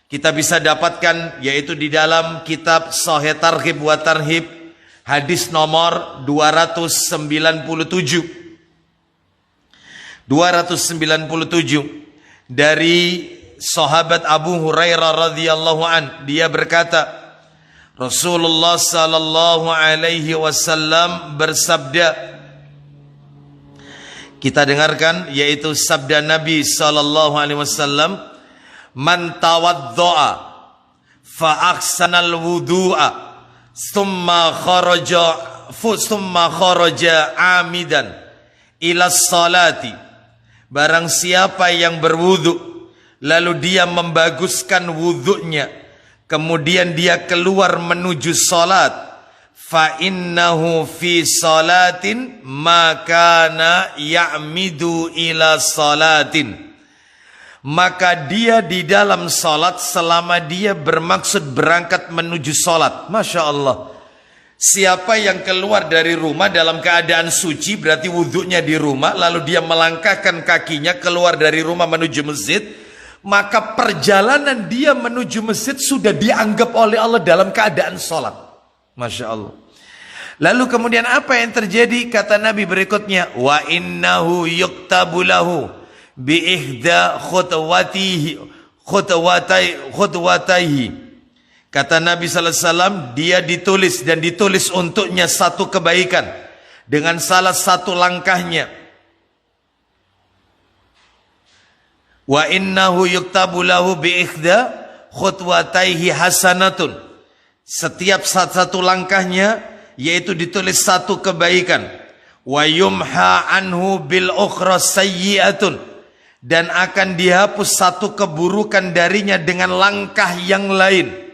B: Kita bisa dapatkan yaitu di dalam kitab Sahih Targhib wa Tarhib, hadis nomor 297 dari sahabat Abu Hurairah radhiyallahu an. Dia berkata, Rasulullah sallallahu alaihi wasallam bersabda, kita dengarkan yaitu sabda Nabi sallallahu alaihi wasallam, man tawaddo'a fa ahsanal wudu'a thumma kharaja amidan ila salati. Barang siapa yang berwudu lalu dia membaguskan wudunya, kemudian dia keluar menuju salat, fa innahu fi salatin makana ya'midu ila salatin, maka dia di dalam salat selama dia bermaksud berangkat menuju salat. Masya Allah. Siapa yang keluar dari rumah dalam keadaan suci, berarti wudhunya di rumah, lalu dia melangkahkan kakinya keluar dari rumah menuju masjid, maka perjalanan dia menuju masjid sudah dianggap oleh Allah dalam keadaan sholat. Masya Allah. Lalu kemudian apa yang terjadi? Kata Nabi berikutnya, wa innahu yuktabu lahu bi ihda khutwataihi. Kata Nabi sallallahu alaihi wasallam, dia ditulis dan ditulis untuknya satu kebaikan dengan salah satu langkahnya. Wa innahu yuktabu lahu bi ihda khutwataihi hasanatun. Setiap satu langkahnya yaitu ditulis satu kebaikan. Wa yumha anhu bil ukhra sayyi'atun. Dan akan dihapus satu keburukan darinya dengan langkah yang lain.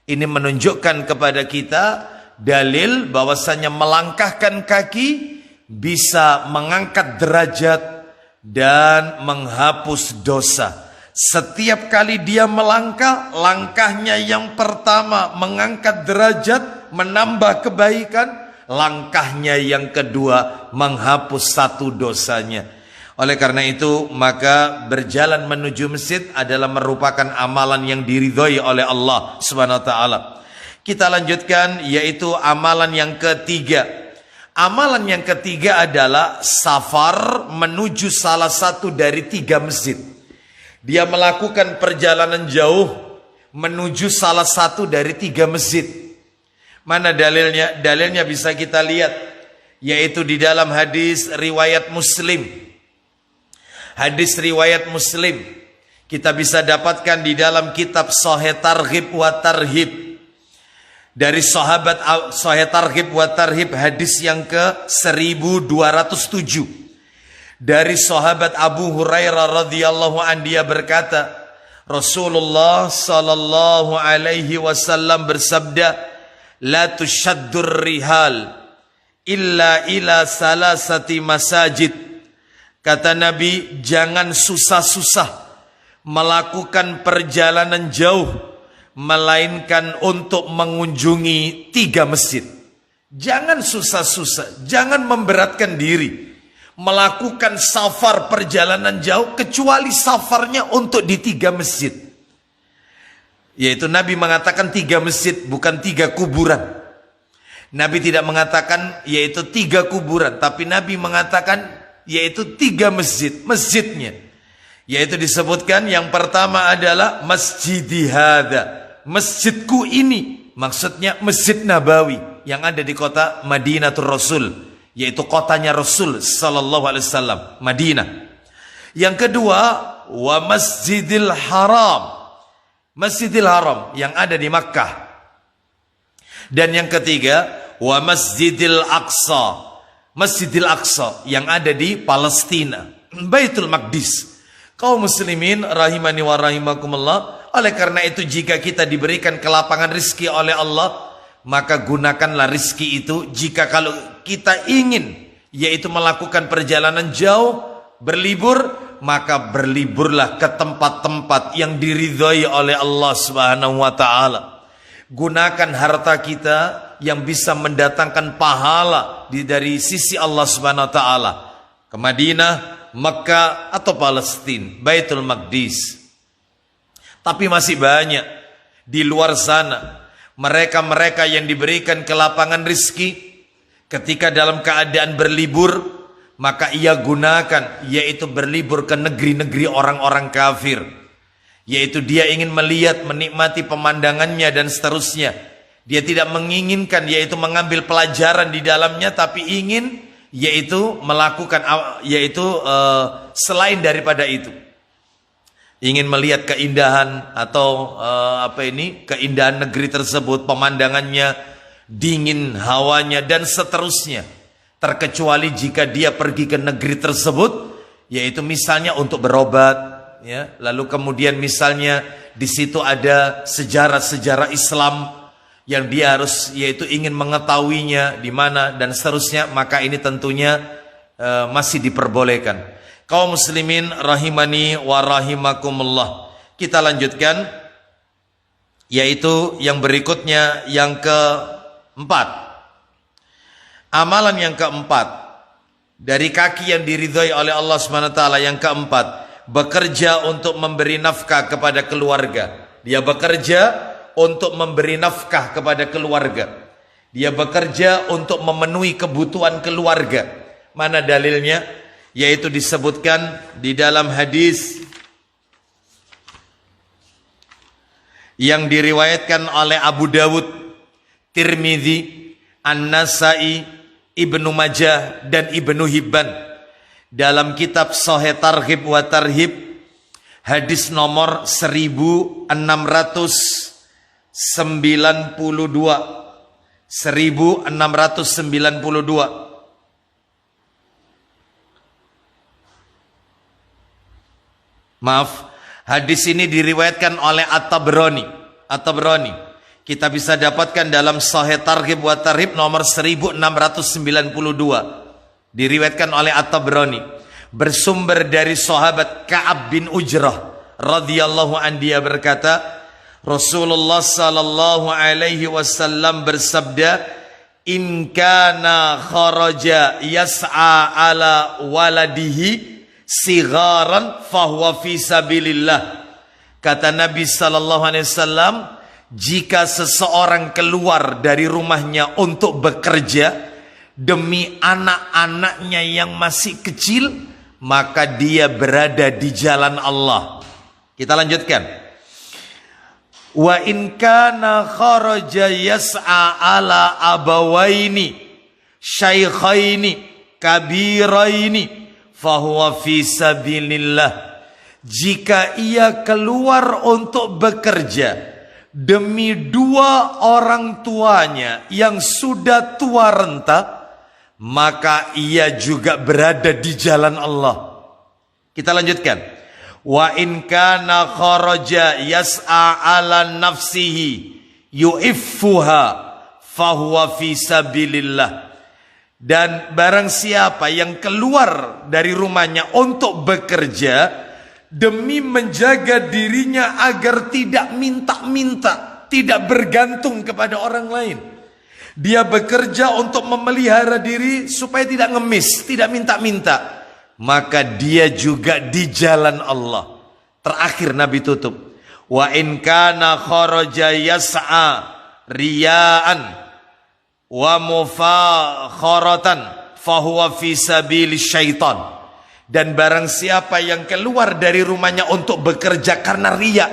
B: Ini menunjukkan kepada kita dalil bahwasanya melangkahkan kaki bisa mengangkat derajat dan menghapus dosa. Setiap kali dia melangkah, langkahnya yang pertama mengangkat derajat, menambah kebaikan, langkahnya yang kedua menghapus satu dosanya. Oleh karena itu, maka berjalan menuju masjid adalah merupakan amalan yang diridhoi oleh Allah Subhanahu wa taala. Kita lanjutkan yaitu amalan yang ketiga. Amalan yang ketiga adalah safar menuju salah satu dari 3 masjid. Dia melakukan perjalanan jauh menuju salah satu dari 3 masjid. Mana dalilnya? Dalilnya bisa kita lihat yaitu di dalam hadis riwayat Muslim. Hadis riwayat Muslim kita bisa dapatkan di dalam kitab Sahih Targhib wa Tarhib. Dari sahabat Sahih Targhib wa Tarhib hadis yang ke 1207. Dari sahabat Abu Hurairah radhiyallahu an, dia berkata, Rasulullah sallallahu alaihi wasallam bersabda, la tushaddur rihal illa ila salasati masajid. Kata Nabi, jangan susah-susah melakukan perjalanan jauh, melainkan untuk mengunjungi 3 masjid. Jangan susah-susah, jangan memberatkan diri melakukan safar perjalanan jauh, kecuali safarnya untuk di 3 masjid. Yaitu Nabi mengatakan 3 masjid, bukan 3 kuburan. Nabi tidak mengatakan yaitu 3 kuburan, tapi Nabi mengatakan yaitu 3 masjid, masjidnya. Yaitu disebutkan yang pertama adalah Masjidi Hadza, masjidku ini. Maksudnya Masjid Nabawi yang ada di kota Madinatul Rasul, yaitu kotanya Rasul sallallahu alaihi wasallam, Madinah. Yang kedua, wa Masjidil Haram, Masjidil Haram yang ada di Makkah. Dan yang ketiga, wa Masjidil Aqsa, Masjidil Aqsa yang ada di Palestina, Baitul Maqdis. Kaum muslimin rahimani wa rahimakumullah. Oleh karena itu, jika kita diberikan kelapangan rizki oleh Allah, maka gunakanlah rizki itu. Jika kalau kita ingin yaitu melakukan perjalanan jauh, berlibur, maka berliburlah ke tempat-tempat yang diridhoi oleh Allah Subhanahu wa taala. Gunakan harta kita yang bisa mendatangkan pahala dari sisi Allah Subhanahu wa taala ke Madinah, Mekah atau Palestina, Baitul Maqdis. Tapi masih banyak di luar sana mereka-mereka yang diberikan kelapangan rizki, ketika dalam keadaan berlibur, maka ia gunakan, yaitu berlibur ke negeri-negeri orang-orang kafir, yaitu dia ingin melihat, menikmati pemandangannya dan seterusnya. Dia tidak menginginkan, yaitu mengambil pelajaran di dalamnya, tapi ingin, yaitu melakukan, selain daripada itu, ingin melihat keindahan atau keindahan negeri tersebut, pemandangannya, dingin hawanya dan seterusnya. Terkecuali jika dia pergi ke negeri tersebut, yaitu misalnya untuk berobat, ya, lalu kemudian misalnya di situ ada sejarah-sejarah Islam yang dia harus, yaitu ingin mengetahuinya di mana dan seterusnya, maka ini tentunya masih diperbolehkan. Kaum muslimin rahimani wa rahimakumullah. Kita lanjutkan, yaitu yang berikutnya, yang keempat. Amalan yang keempat dari kaki yang diridhoi oleh Allah SWT, yang keempat, bekerja untuk memberi nafkah kepada keluarga. Dia bekerja untuk memberi nafkah kepada keluarga. Dia bekerja untuk memenuhi kebutuhan keluarga. Mana dalilnya? Yaitu disebutkan di dalam hadis yang diriwayatkan oleh Abu Dawud, Tirmidzi, An-Nasai, Ibnu Majah dan Ibnu Hibban dalam kitab Sahih Targhib wa Tarhib, hadis nomor 1692. Maaf, hadis ini diriwayatkan oleh At-Tabrani. Kita bisa dapatkan dalam Sahih Targhib wa Tarhib nomor 1692. Diriwayatkan oleh At-Tabrani. Bersumber dari sahabat Ka'ab bin Ujrah radhiyallahu an, dia berkata, Rasulullah sallallahu alaihi wasallam bersabda, "In kana kharaja yas'a ala waladihi sigaran fahuwa fi sabilillah." Kata Nabi sallallahu alaihi wasallam, jika seseorang keluar dari rumahnya untuk bekerja demi anak-anaknya yang masih kecil, maka dia berada di jalan Allah. Kita lanjutkan. Wa in kana kharaja yas'a ala abawaini syaikhaini kabiraini fahuwa fi sabilillah. Jika ia keluar untuk bekerja demi dua orang tuanya yang sudah tua renta, maka ia juga berada di jalan Allah. Kita lanjutkan. Wa in kana kharaja yas'a ala nafsihi yu'iffuha fahuwa fi sabilillah. Dan barang siapa yang keluar dari rumahnya untuk bekerja demi menjaga dirinya agar tidak minta-minta, tidak bergantung kepada orang lain, dia bekerja untuk memelihara diri supaya tidak ngemis, tidak minta-minta, maka dia juga di jalan Allah. Terakhir Nabi tutup, wa in kana kharaja yas'a riya'an wa mufakharatan fahuwa fi sabilis syaitan. Dan barang siapa yang keluar dari rumahnya untuk bekerja karena riya,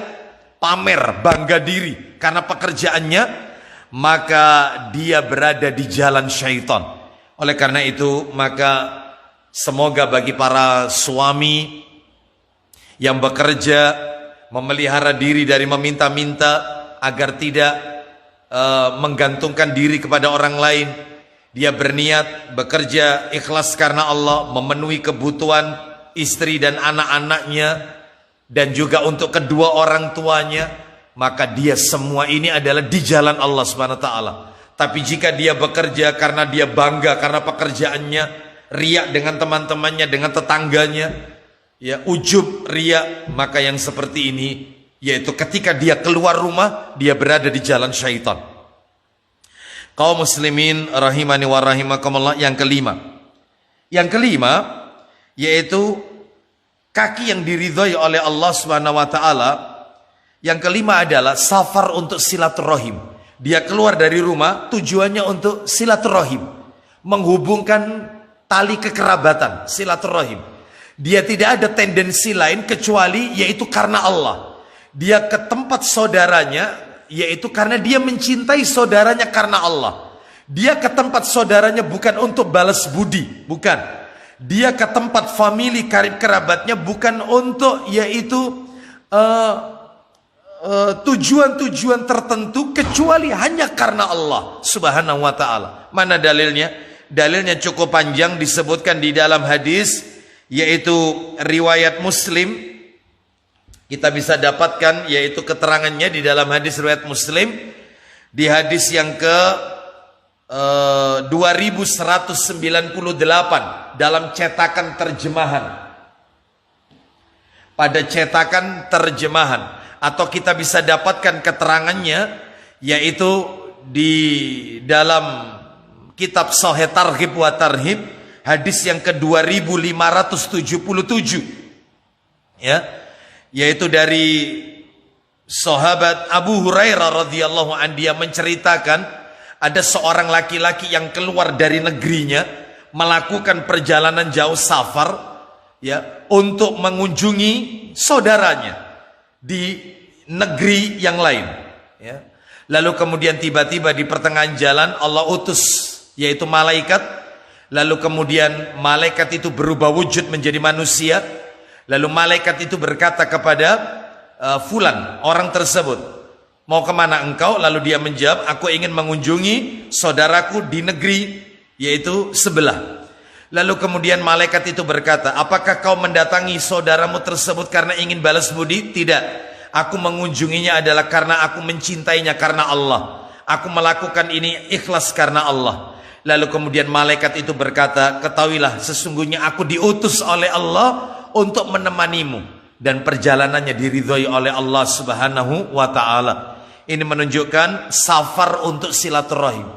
B: pamer, bangga diri karena pekerjaannya, maka dia berada di jalan syaitan. Oleh karena itu, maka semoga bagi para suami yang bekerja memelihara diri dari meminta-minta agar tidak menggantungkan diri kepada orang lain. Dia berniat bekerja ikhlas karena Allah, memenuhi kebutuhan istri dan anak-anaknya dan juga untuk kedua orang tuanya, maka dia semua ini adalah di jalan Allah Subhanahu wa taala. Tapi jika dia bekerja karena dia bangga karena pekerjaannya, riak dengan teman-temannya, dengan tetangganya, ya, ujub, riak, maka yang seperti ini yaitu ketika dia keluar rumah dia berada di jalan syaitan. Kaum muslimin rahimani wa rahimakumullah, yang kelima. Yang kelima yaitu kaki yang diridhoi oleh Allah Subhanahu wa taala. Yang kelima adalah safar untuk silaturahim. Dia keluar dari rumah tujuannya untuk silaturahim, menghubungkan tali kekerabatan, silaturahim. Dia tidak ada tendensi lain kecuali yaitu karena Allah. Dia ke tempat saudaranya yaitu karena dia mencintai saudaranya karena Allah. Dia ke tempat saudaranya bukan untuk balas budi, bukan. Dia ke tempat famili karib kerabatnya bukan untuk yaitu tujuan-tujuan tertentu kecuali hanya karena Allah Subhanahu wa taala. Mana dalilnya? Dalilnya cukup panjang, disebutkan di dalam hadis, yaitu riwayat Muslim. Kita bisa dapatkan yaitu keterangannya di dalam hadis riwayat Muslim, di hadis yang ke 2198 dalam cetakan terjemahan. Pada cetakan terjemahan, atau kita bisa dapatkan keterangannya yaitu di dalam kitab Sahih Targhib wa Tarhib, hadis yang ke 2577, ya, yaitu dari sahabat Abu Hurairah radhiyallahu anhu. Dia menceritakan ada seorang laki-laki yang keluar dari negerinya melakukan perjalanan jauh safar, ya, untuk mengunjungi saudaranya di negeri yang lain, ya. Lalu kemudian tiba-tiba di pertengahan jalan Allah utus yaitu malaikat. Lalu kemudian malaikat itu berubah wujud menjadi manusia. Lalu malaikat itu berkata kepada fulan, orang tersebut, mau kemana engkau? Lalu dia menjawab, aku ingin mengunjungi saudaraku di negeri yaitu sebelah. Lalu kemudian malaikat itu berkata, apakah kau mendatangi saudaramu tersebut karena ingin balas budi? Tidak, aku mengunjunginya adalah karena aku mencintainya karena Allah. Aku melakukan ini ikhlas karena Allah. Lalu kemudian malaikat itu berkata, ketahuilah sesungguhnya aku diutus oleh Allah untuk menemanimu, dan perjalanannya diridhoi oleh Allah Subhanahu wa taala. Ini menunjukkan safar untuk silaturahim.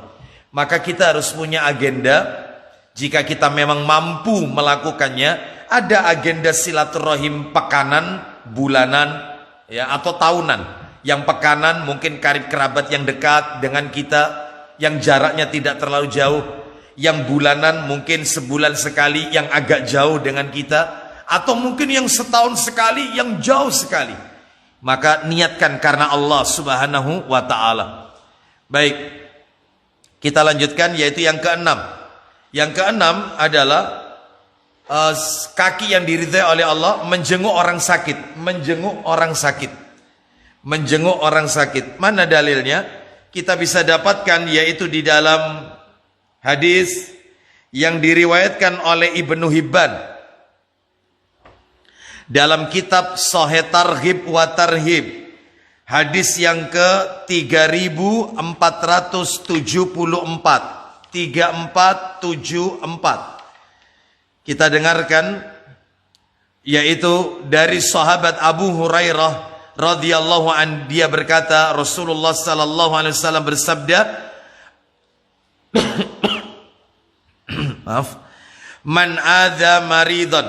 B: Maka kita harus punya agenda. Jika kita memang mampu melakukannya, ada agenda silaturahim pekanan, bulanan, ya, atau tahunan. Yang pekanan mungkin karib kerabat yang dekat dengan kita, yang jaraknya tidak terlalu jauh. Yang bulanan mungkin sebulan sekali yang agak jauh dengan kita, atau mungkin yang setahun sekali yang jauh sekali. Maka niatkan karena Allah Subhanahu wa taala. Baik, kita lanjutkan yaitu yang keenam. Yang keenam adalah kaki yang diridhai oleh Allah menjenguk orang sakit, menjenguk orang sakit, menjenguk orang sakit. Mana dalilnya? Kita bisa dapatkan yaitu di dalam hadis yang diriwayatkan oleh Ibnu Hibban dalam kitab Sahih Targhib wa Tarhib, hadis yang ke 3474. 3474. Kita dengarkan yaitu dari sahabat Abu Hurairah radhiyallahu an, dia berkata Rasulullah sallallahu alaihi wasallam bersabda, maaf, man adza maridan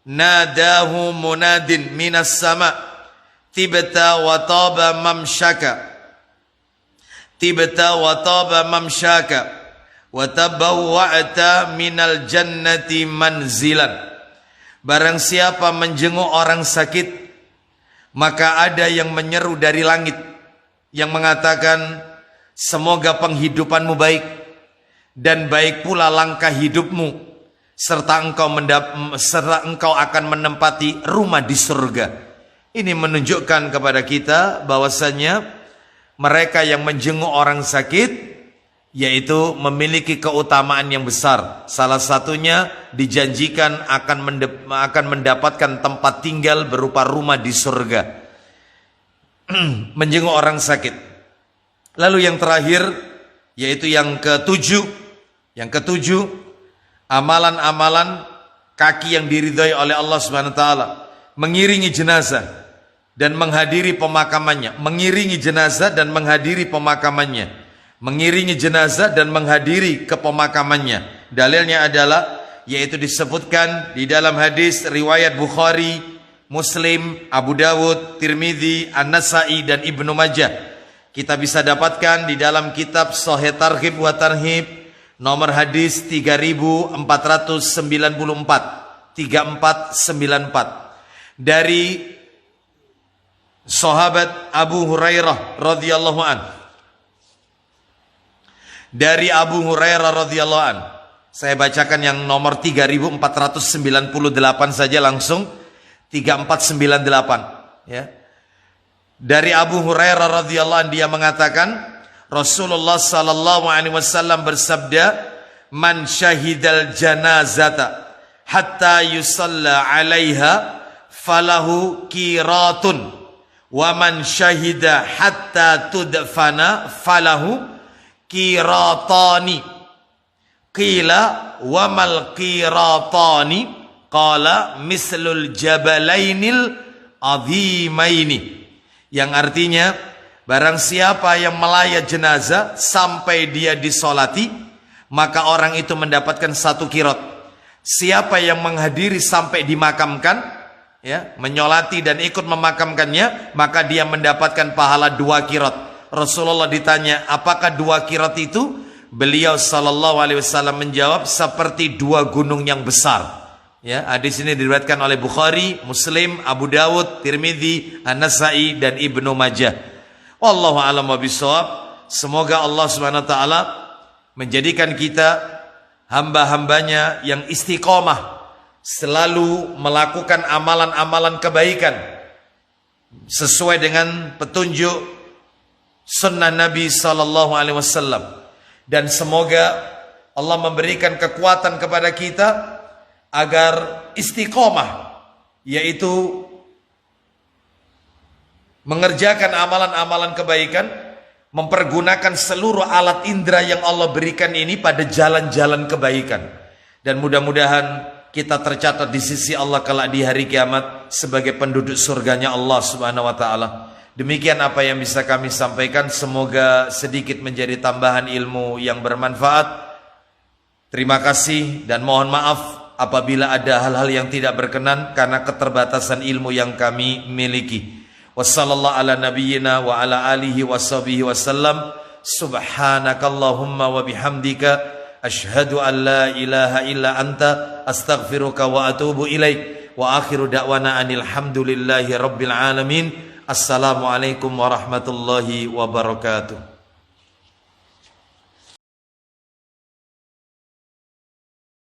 B: nadahu munadin minas sama tibta wa taba mamshaka, tibta wa taba mamshaka wa tabawwa'ta minal jannati manzilan. Barang siapa menjenguk orang sakit, maka ada yang menyeru dari langit yang mengatakan, semoga penghidupanmu baik dan baik pula langkah hidupmu, serta engkau akan menempati rumah di surga. Ini menunjukkan kepada kita bahwasanya mereka yang menjenguk orang sakit yaitu memiliki keutamaan yang besar. Salah satunya dijanjikan akan mendapatkan tempat tinggal berupa rumah di surga. Menjenguk orang sakit. Lalu yang terakhir yaitu yang ketujuh. Yang ketujuh amalan-amalan kaki yang diridhai oleh Allah Subhanahu wa taala, mengiringi jenazah dan menghadiri pemakamannya, mengiringi jenazah dan menghadiri pemakamannya, mengiringi jenazah dan menghadiri ke pemakamannya. Dalilnya adalah yaitu disebutkan di dalam hadis riwayat Bukhari, Muslim, Abu Dawud, Tirmidzi, An-Nasa'i dan Ibnu Majah. Kita bisa dapatkan di dalam kitab Shahih Targhib wa Tarhib nomor hadis 3494 dari sahabat Abu Hurairah radhiyallahu an. Dari Abu Hurairah radhiyallahu an. Saya bacakan yang nomor 3498 saja langsung. 3498 ya. Dari Abu Hurairah radhiyallahu an, dia mengatakan Rasulullah sallallahu alaihi wasallam bersabda, "Man syahidal janazata hatta yusalla 'alaiha falahu qiratun wa man syahida hatta tudfana falahu qiratani." Qila wa mal qiratani? Qala mislul jabalainil azimaini. Yang artinya, barang siapa yang melayat jenazah sampai dia disolati, maka orang itu mendapatkan 1 qirat. Siapa yang menghadiri sampai dimakamkan, ya, menyolati dan ikut memakamkannya, maka dia mendapatkan pahala 2 qirat. Rasulullah ditanya, apakah 2 qirat itu? Beliau sallallahu alaihi wasallam menjawab, seperti 2 gunung yang besar. Ya, hadis ini diriwayatkan oleh Bukhari, Muslim, Abu Dawud, Tirmidzi, An-Nasa'i dan Ibnu Majah. Wallahu a'lam bishawab. Semoga Allah Subhanahu wa taala menjadikan kita hamba-hambanya yang istiqomah, selalu melakukan amalan-amalan kebaikan sesuai dengan petunjuk sunnah Nabi sallallahu alaihi wasallam. Dan semoga Allah memberikan kekuatan kepada kita agar istiqomah, yaitu mengerjakan amalan-amalan kebaikan, mempergunakan seluruh alat indera yang Allah berikan ini pada jalan-jalan kebaikan. Dan mudah-mudahan kita tercatat di sisi Allah kelak di hari kiamat sebagai penduduk surganya Allah Subhanahu wa taala. Demikian apa yang bisa kami sampaikan, semoga sedikit menjadi tambahan ilmu yang bermanfaat. Terima kasih dan mohon maaf apabila ada hal-hal yang tidak berkenan karena keterbatasan ilmu yang kami miliki. Wassallallahu ala nabiyyina wa ala alihi washabihi wasallam. Subhanakallahumma wa bihamdika asyhadu an la ilaha illa anta astaghfiruka wa atubu ilaik. Wa akhiru da'wana anil hamdulillahi rabbil alamin. Assalamualaikum warahmatullahi wabarakatuh.